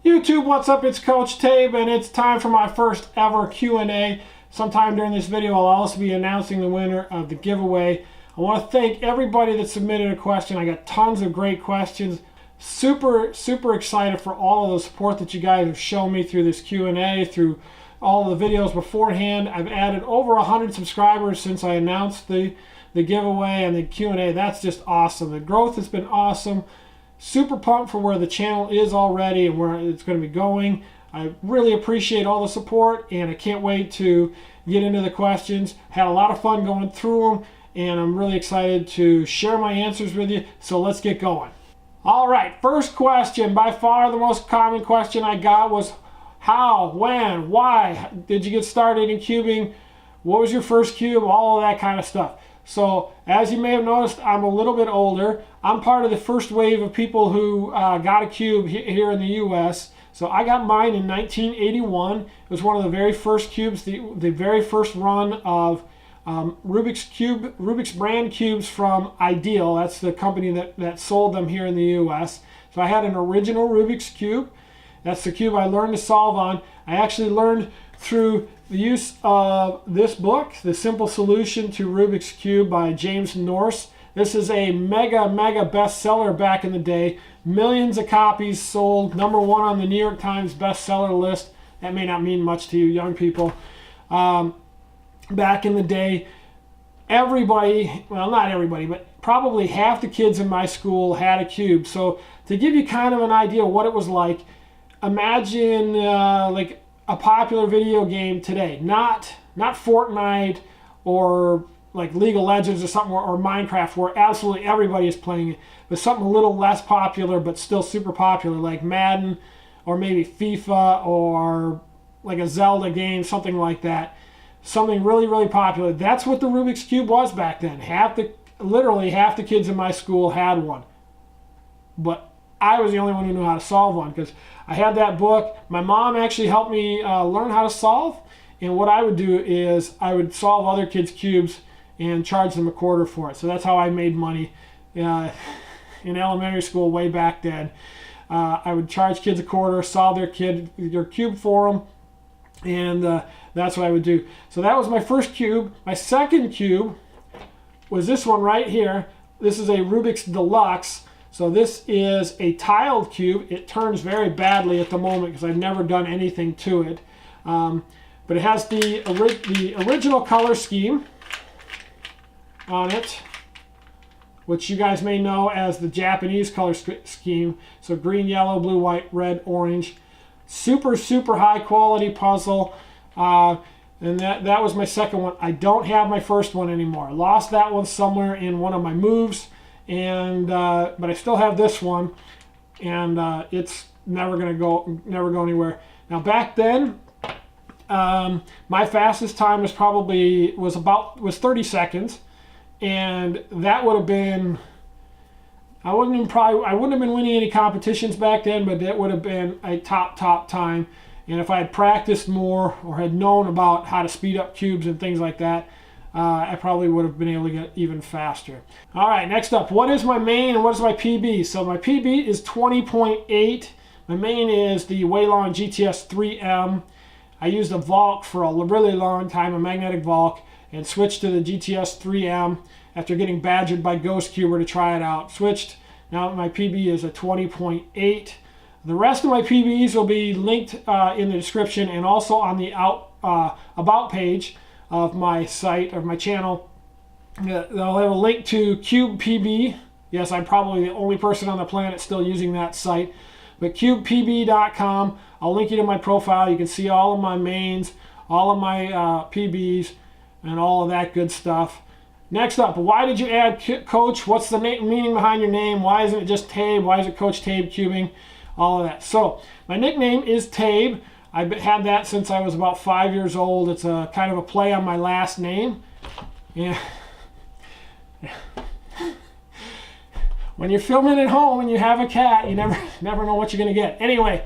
YouTube, what's up? It's Coach Tabe, and it's time for my first ever Q&A. Sometime during this video, I'll also be announcing the winner of the giveaway. I want to thank everybody that submitted a question. I got tons of great questions. Super excited for all of the support that you guys have shown me through this Q&A, through all of the videos beforehand. I've added over 100 subscribers since I announced the giveaway and the Q&A. That's just awesome. The growth has been awesome. Super pumped for where the channel is already and where it's going to be going. I really appreciate all the support, and I can't wait to get into the questions. Had a lot of fun going through them, and I'm really excited to share my answers with you. So let's get going. All right, first question. By far the most common question I got was how, when, why did you get started in cubing? What was your first cube? All of that kind of stuff. So as you may have noticed, I'm a little bit older. I'm part of the first wave of people who got a cube here in the US. So I got mine in 1981. It was one of the very first cubes, the very first run of Rubik's brand cubes from Ideal. That's the company that sold them here in the US. So I had an original Rubik's cube. That's the cube I learned to solve on. I actually learned through the use of this book, The Simple Solution to Rubik's Cube by James Norse. This is a mega bestseller back in the day. Millions of copies sold, #1 on the New York Times bestseller list. That may not mean much to you young people. Back in the day, everybody, well, not everybody, but probably half the kids in my school had a cube. So to give you kind of an idea of what it was like, imagine like a popular video game today, not Fortnite or like League of Legends or something, or Minecraft, where absolutely everybody is playing it, but something a little less popular but still super popular, like Madden or maybe FIFA or like a Zelda game, something like that. Something really popular. That's what the Rubik's Cube was back then. Literally half the kids in my school had one. But I was the only one who knew how to solve one because I had that book. My mom actually helped me learn how to solve. And what I would do is I would solve other kids' cubes and charge them a quarter for it. So that's how I made money in elementary school way back then. I would charge kids a quarter, solve their cube for them, and that's what I would do. So that was my first cube. My second cube was this one right here. This is a Rubik's Deluxe. So this is a tiled cube. It turns very badly at the moment because I've never done anything to it. But it has the original color scheme on it, which you guys may know as the Japanese color scheme. So green, yellow, blue, white, red, orange. Super high quality puzzle. And that was my second one. I don't have my first one anymore. I lost that one somewhere in one of my moves. And but I still have this one, and it's never go anywhere. Now back then, my fastest time was 30 seconds, and that would have been, I wouldn't have been winning any competitions back then, but that would have been a top time. And if I had practiced more or had known about how to speed up cubes and things like that, I probably would have been able to get even faster. All right, next up, what is my main and what is my PB? So my PB is 20.8. My main is the Waylon GTS 3M. I used a Valk for a really long time, a magnetic Valk, and switched to the GTS 3M after getting badgered by Ghost Cuber to try it out. Switched, now my PB is a 20.8. The rest of my PBs will be linked in the description and also on the about page of my site, of my channel. They'll have a link to Cube PB. Yes, I'm probably the only person on the planet still using that site. But CubePB.com, I'll link you to my profile. You can see all of my mains, all of my PBs, and all of that good stuff. Next up, why did you add Coach? What's the meaning behind your name? Why isn't it just Tabe? Why is it CoachTabeCubing? All of that. So my nickname is Tabe. I've had that since I was about 5 years old. It's a kind of a play on my last name. Yeah. When you're filming at home and you have a cat, you never know what you're going to get. Anyway,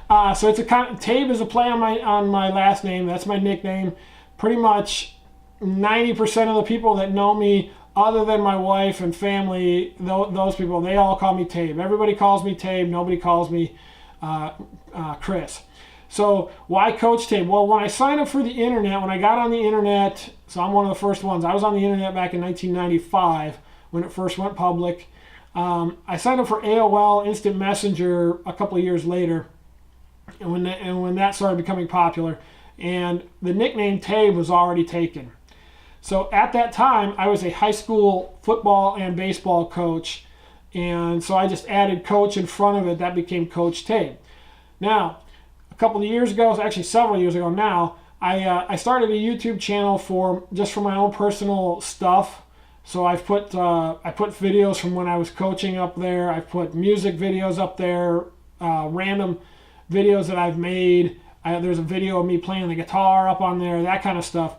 so it's Tabe is a play on my last name. That's my nickname. Pretty much 90% of the people that know me, other than my wife and family, those people, they all call me Tabe. Everybody calls me Tabe. Nobody calls me Chris. So why Coach Tape? Well, when I signed up for the internet, when I got on the internet, so I'm one of the first ones. I was on the internet back in 1995 when it first went public. I signed up for AOL Instant Messenger a couple of years later, and when that started becoming popular, and the nickname Tabe was already taken. So at that time, I was a high school football and baseball coach, and so I just added coach in front of it. That became Coach Tabe. Now, a couple of years ago, actually several years ago now, I started a YouTube channel for my own personal stuff. So I put videos from when I was coaching up there. I've put music videos up there, random videos that I've made. There's a video of me playing the guitar up on there, that kind of stuff.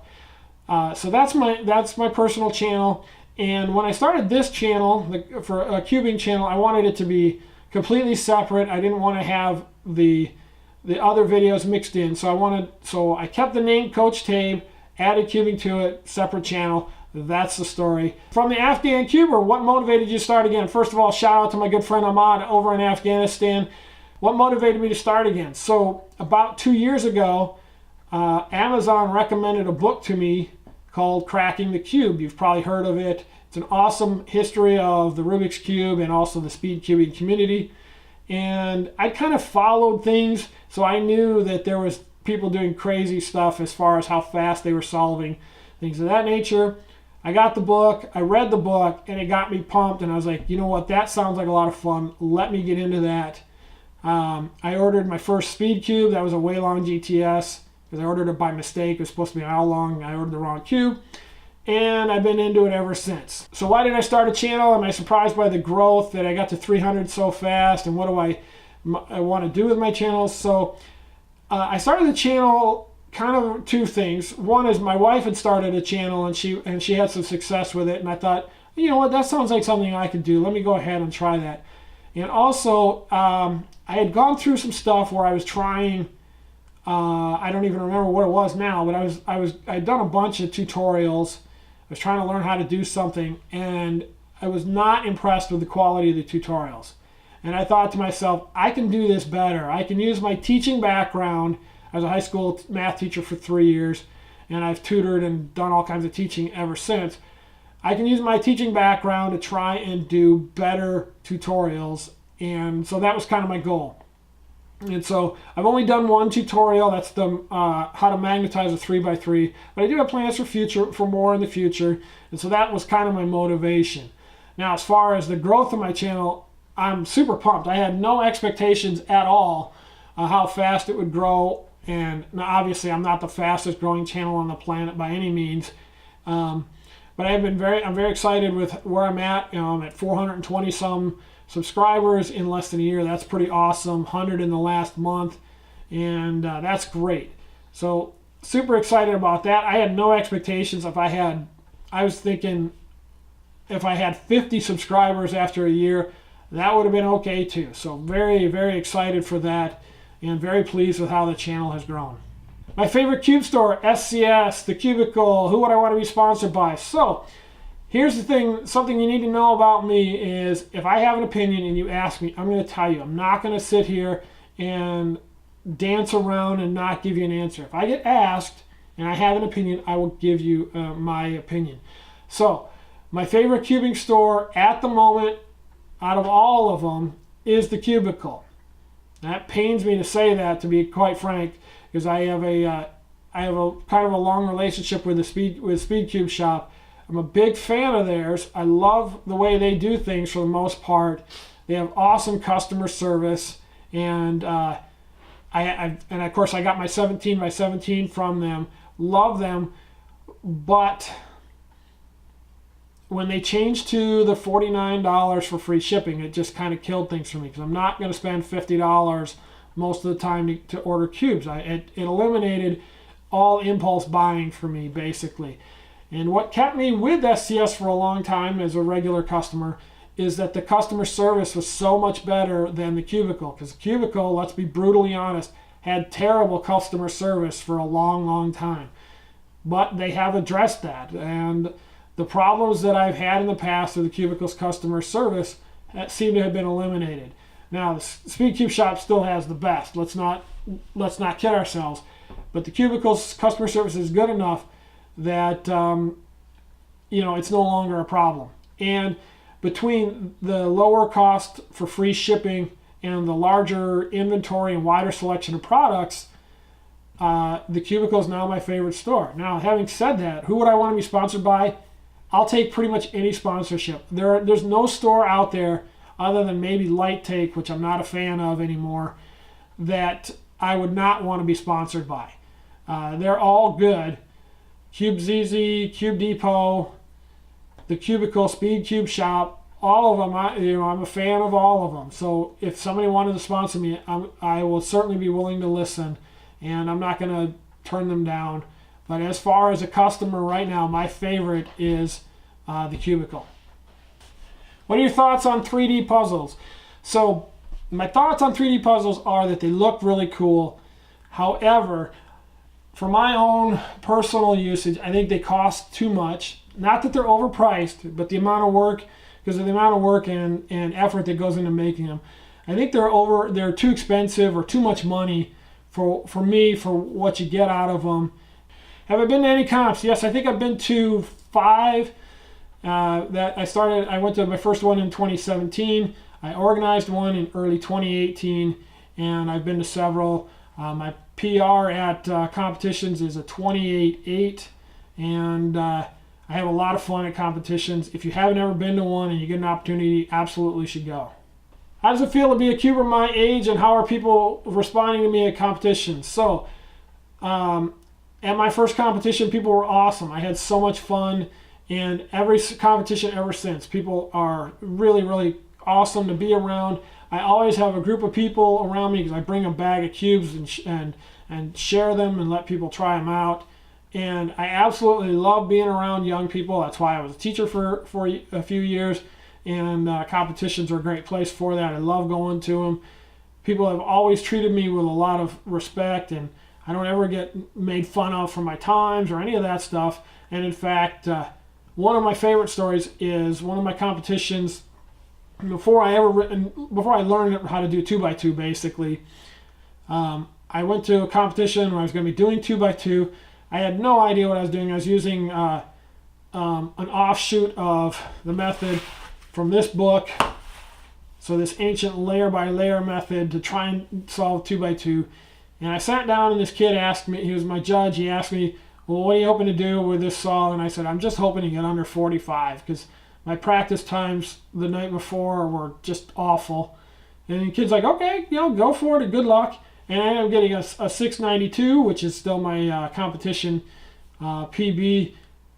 So that's my personal channel. And when I started this channel, for a cubing channel, I wanted it to be completely separate. I didn't want to have the other videos mixed in. So I kept the name Coach Tabe, added cubing to it, separate channel. That's the story. From the Afghan Cuber, what motivated you to start again? First of all, shout out to my good friend Ahmad over in Afghanistan. What motivated me to start again? So about 2 years ago, Amazon recommended a book to me called Cracking the Cube. You've probably heard of it. It's an awesome history of the Rubik's Cube and also the speed cubing community. And I kind of followed things, so I knew that there was people doing crazy stuff as far as how fast they were solving things of that nature. I got the book, I read the book, and it got me pumped, and I was like, you know what, that sounds like a lot of fun. Let me get into that. I ordered my first speed cube. That was a Waylon GTS, because I ordered it by mistake. It was supposed to be an hour long. I ordered the wrong cube, and I've been into it ever since. So why did I start a channel? Am I surprised by the growth that I got to 300 so fast, and what do I want to do with my channels? So I started the channel kind of two things. One is my wife had started a channel, and she had some success with it, and I thought, you know what, that sounds like something I could do. Let me go ahead and try that. And also, I had gone through some stuff where I was trying. I don't even remember what it was now, but I'd done a bunch of tutorials. I was trying to learn how to do something, and I was not impressed with the quality of the tutorials. And I thought to myself, I can do this better. I can use my teaching background. I was a high school math teacher for 3 years, and I've tutored and done all kinds of teaching ever since. I can use my teaching background to try and do better tutorials, and so that was kind of my goal. And so I've only done one tutorial. That's the how to magnetize a 3x3, but I do have plans for more in the future, and so that was kind of my motivation. Now, as far as the growth of my channel, I'm super pumped. I had no expectations at all how fast it would grow, and now obviously I'm not the fastest growing channel on the planet by any means, but I'm very excited with where I'm at. I'm at 420 some subscribers in less than a year. That's pretty awesome. 100 in the last month, and that's great. So super excited about that. I had no expectations. I was thinking if I had 50 subscribers after a year, that would have been okay too. So very, very excited for that, and very pleased with how the channel has grown. My favorite cube store, SCS, The Cubicle. Who would I want to be sponsored by? So here's the thing, something you need to know about me is if I have an opinion and you ask me, I'm going to tell you. I'm not going to sit here and dance around and not give you an answer. If I get asked and I have an opinion, I will give you my opinion. So my favorite cubing store at the moment out of all of them is The Cubicle. That pains me to say that, to be quite frank, because I have a kind of a long relationship with Speed Cube Shop. I'm a big fan of theirs. I love the way they do things for the most part. They have awesome customer service, and of course I got my 17x17 from them. Love them, but when they changed to the $49 for free shipping, it just kind of killed things for me, because I'm not going to spend $50 most of the time to order cubes. It eliminated all impulse buying for me, basically. And what kept me with SCS for a long time as a regular customer is that the customer service was so much better than the Cubicle. Because the Cubicle, let's be brutally honest, had terrible customer service for a long, long time. But they have addressed that. And the problems that I've had in the past with the Cubicle's customer service seem to have been eliminated. Now the Speed Cube shop still has the best. Let's not kid ourselves. But the Cubicle's customer service is good enough that it's no longer a problem. And between the lower cost for free shipping and the larger inventory and wider selection of products, the Cubicle is now my favorite store. Now, having said that, who would I want to be sponsored by? I'll take pretty much any sponsorship. There's no store out there other than maybe Light Take, which I'm not a fan of anymore, that I would not want to be sponsored by. They're all good. Cube ZZ, Cube Depot, the Cubicle, Speed Cube Shop, all of them. I'm a fan of all of them. So if somebody wanted to sponsor me, I will certainly be willing to listen, and I'm not going to turn them down. But as far as a customer right now, my favorite is the Cubicle. What are your thoughts on 3D puzzles? So my thoughts on 3D puzzles are that they look really cool. However, for my own personal usage, I think they cost too much. Not that they're overpriced, but the amount of work, because of the amount of work and effort that goes into making them. I think they're too expensive or too much money for me, for what you get out of them. Have I been to any comps? Yes, I think I've been to 5. I went to my first one in 2017. I organized one in early 2018, and I've been to several. My PR at competitions is a 28.8, and I have a lot of fun at competitions. If you haven't ever been to one and you get an opportunity, absolutely should go. How does it feel to be a cuber my age, and how are people responding to me at competitions? So, at my first competition, people were awesome. I had so much fun, and every competition ever since, people are really, really awesome to be around. I always have a group of people around me because I bring a bag of cubes and share them and let people try them out. And I absolutely love being around young people. That's why I was a teacher for a few years, and competitions are a great place for that. I love going to them. People have always treated me with a lot of respect, and I don't ever get made fun of for my times or any of that stuff. And in fact, one of my favorite stories is one of my competitions. Before I learned how to do 2x2, basically, I went to a competition where I was going to be doing 2x2. I had no idea what I was doing. I was using an offshoot of the method from this book, so this ancient layer by layer method to try and solve 2x2. And I sat down, and this kid asked me, he was my judge, he asked me, well, what are you hoping to do with this solve? And I said, I'm just hoping to get under 45, because my practice times the night before were just awful. And the kid's like, okay, go for it, good luck. And I ended up getting a 692, which is still my competition PB.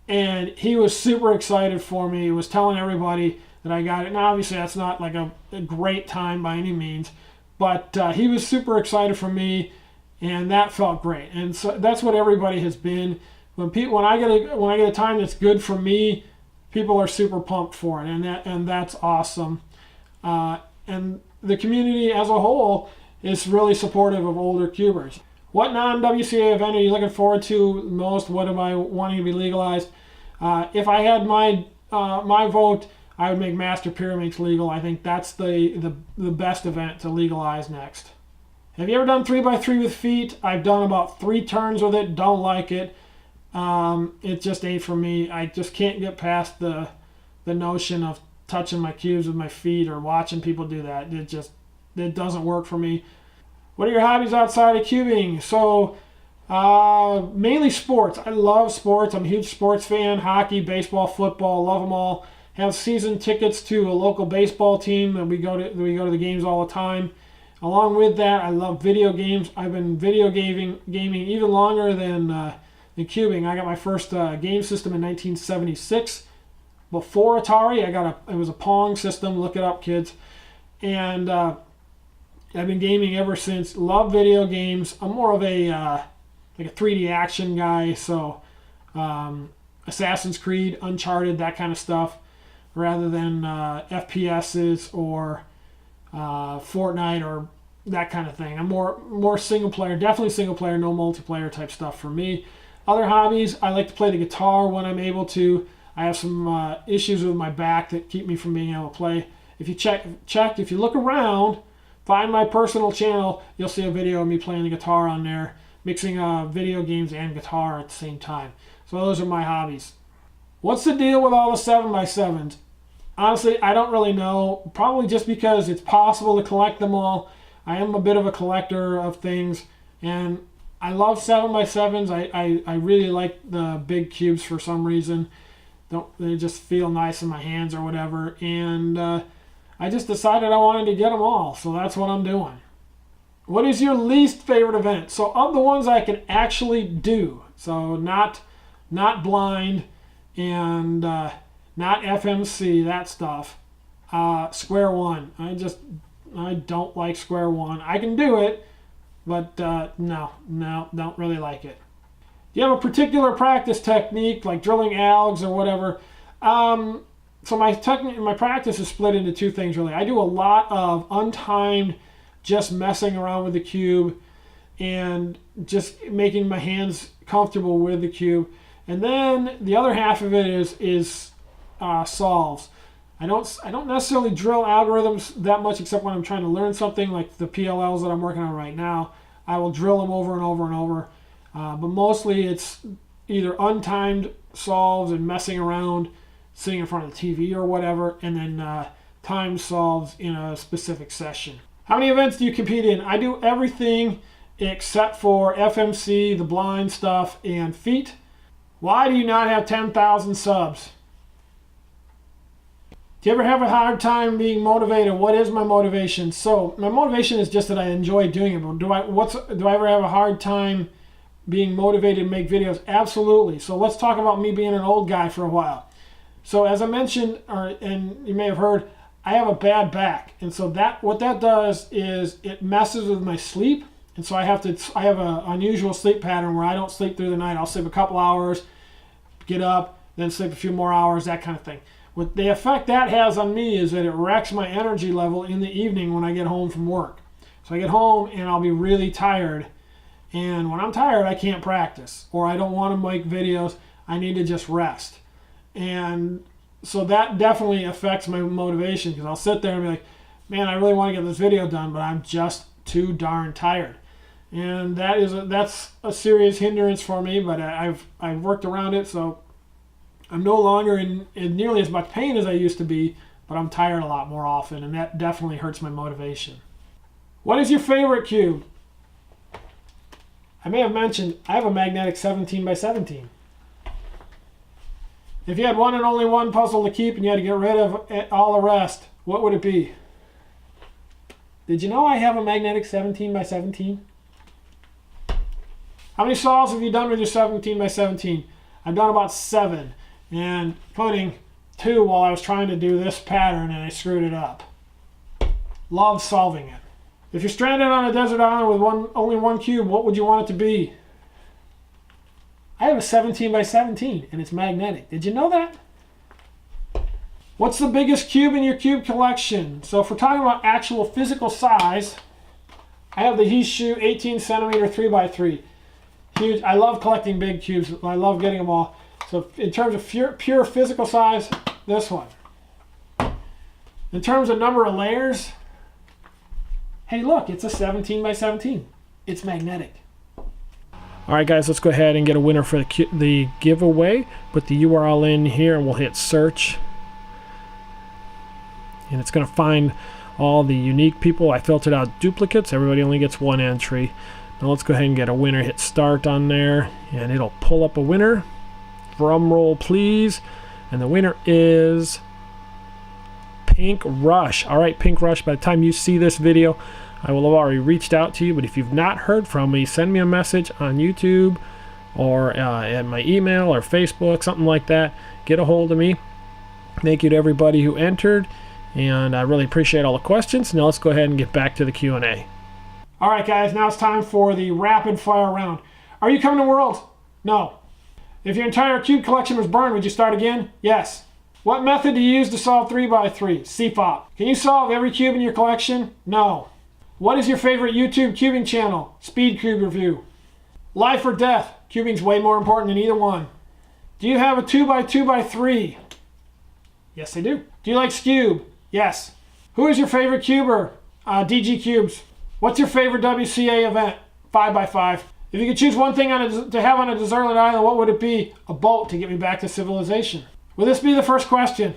And he was super excited for me. He was telling everybody that I got it. Now, obviously, that's not like a great time by any means, but he was super excited for me, and that felt great. And so that's what everybody has been. When I get a time that's good for me, people are super pumped for it, and that's awesome. And the community as a whole is really supportive of older cubers. What non-WCA event are you looking forward to most? What am I wanting to be legalized? If I had my vote, I would make Master Pyramids legal. I think that's the best event to legalize next. Have you ever done 3x3 with feet? I've done about 3 turns with it. Don't like it. It just ain't for me. I just can't get past the notion of touching my cubes with my feet or watching people do that. It doesn't work for me. What are your hobbies outside of cubing? So mainly sports. I love sports. I'm a huge sports fan. Hockey, baseball, football, love them all. Have season tickets to a local baseball team, and we go to the games all the time. Along with that, I love video games. I've been video gaming even longer than cubing. I got my first game system in 1976. Before Atari, it was a Pong system. Look it up, kids. And I've been gaming ever since. Love video games. I'm more of a 3D action guy, so Assassin's Creed, Uncharted, that kind of stuff, rather than FPSs or Fortnite or that kind of thing. I'm more single player, definitely single player, no multiplayer type stuff for me. Other hobbies, I like to play the guitar when I'm able to. I have some issues with my back that keep me from being able to play. If you if you look around, find my personal channel. You'll see a video of me playing the guitar on there, mixing video games and guitar at the same time. So those are my hobbies. What's the deal with all the 7x7s? Honestly, I don't really know. Probably just because it's possible to collect them all. I am a bit of a collector of things, and I love 7x7s. I really like the big cubes for some reason. They just feel nice in my hands or whatever. And I just decided I wanted to get them all, so that's what I'm doing. What is your least favorite event? So of the ones I can actually do, so not blind and not FMC, that stuff. Square one. I don't like square one. I can do it, but no, don't really like it. Do you have a particular practice technique, like drilling algs or whatever? So my practice is split into two things, really. I do a lot of untimed, just messing around with the cube and just making my hands comfortable with the cube. And then the other half of it is solves. I don't necessarily drill algorithms that much, except when I'm trying to learn something, like the PLLs that I'm working on right now. I will drill them over and over and over. But mostly it's either untimed solves and messing around, sitting in front of the TV or whatever, and then timed solves in a specific session. How many events do you compete in? I do everything except for FMC, the blind stuff, and feet. Why do you not have 10,000 subs? Do you ever have a hard time being motivated? What is my motivation? So my motivation is just that I enjoy doing it. But do I ever have a hard time being motivated to make videos? Absolutely. So let's talk about me being an old guy for a while. So as I mentioned, and you may have heard, I have a bad back, and so what that does is it messes with my sleep, and so I have an unusual sleep pattern where I don't sleep through the night. I'll sleep a couple hours, get up, then sleep a few more hours, that kind of thing. What the effect that has on me is that it wrecks my energy level in the evening when I get home from work. So I get home and I'll be really tired, and when I'm tired I can't practice, or I don't want to make videos. I need to just rest. And so that definitely affects my motivation, because I'll sit there and be like, man, I really want to get this video done, but I'm just too darn tired. And that's a serious hindrance for me, but I've worked around it, so I'm no longer in nearly as much pain as I used to be, but I'm tired a lot more often, and that definitely hurts my motivation. What is your favorite cube? I may have mentioned I have a magnetic 17x17. If you had one and only one puzzle to keep and you had to get rid of all the rest, what would it be? Did you know I have a magnetic 17x17? How many solves have you done with your 17x17? I've done about 7, and including 2 while I was trying to do this pattern and I screwed it up. Love solving it. If you're stranded on a desert island with only one cube, what would you want it to be? I have a 17x17 and it's magnetic. Did you know that? What's the biggest cube in your cube collection? So if we're talking about actual physical size, I have the Hishu 18 centimeter 3x3. Huge. I love collecting big cubes. I love getting them all. So in terms of pure physical size, this one. In terms of number of layers, hey look, it's a 17x17. It's magnetic. All right, guys, let's go ahead and get a winner for the giveaway. Put the URL in here, and we'll hit search. And it's going to find all the unique people. I filtered out duplicates. Everybody only gets 1 entry. Now let's go ahead and get a winner. Hit start on there, and it'll pull up a winner. Drum roll, please. And the winner is Pink Rush. All right, Pink Rush, by the time you see this video, I will have already reached out to you, but if you've not heard from me, send me a message on YouTube or at my email or Facebook, something like that. Get a hold of me. Thank you to everybody who entered, and I really appreciate all the questions. Now let's go ahead and get back to the Q&A. All right, guys, now it's time for the rapid fire round. Are you coming to Worlds? No. If your entire cube collection was burned, would you start again? Yes. What method do you use to solve 3x3? CFOP. Can you solve every cube in your collection? No. What is your favorite YouTube cubing channel? Speed Cube Review. Life or death? Cubing's way more important than either one. Do you have a 2x2x3? Yes, I do. Do you like Scube? Yes. Who is your favorite cuber? DG Cubes, what's your favorite WCA event? 5x5. If you could choose one thing to have on a deserted island, what would it be? A boat to get me back to civilization. Will this be the first question?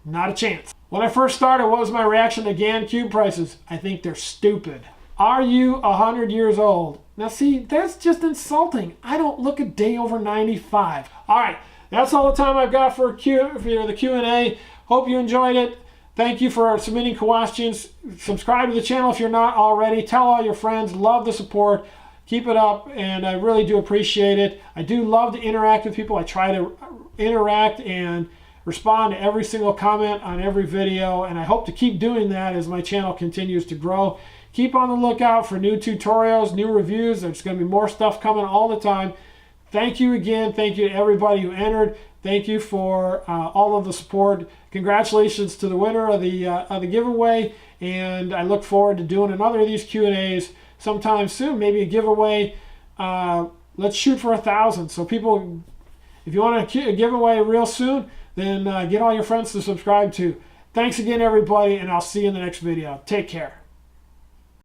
Not a chance. When I first started, what was my reaction to GAN cube prices? I think they're stupid. Are you 100 years old? Now see, that's just insulting. I don't look a day over 95. All right, that's all the time I've got for the Q&A. Hope you enjoyed it. Thank you for submitting questions. Subscribe to the channel if you're not already. Tell all your friends. Love the support. Keep it up, and I really do appreciate it. I do love to interact with people. I try to interact and respond to every single comment on every video, and I hope to keep doing that as my channel continues to grow. Keep on the lookout for new tutorials, new reviews. There's going to be more stuff coming all the time. Thank you again. Thank you to everybody who entered. Thank you for all of the support. Congratulations to the winner of the giveaway, and I look forward to doing another of these Q&As sometime soon. Maybe a giveaway. Let's shoot for 1,000. So people, if you want a giveaway real soon, then get all your friends to subscribe to. Thanks again, everybody, and I'll see you in the next video. Take care.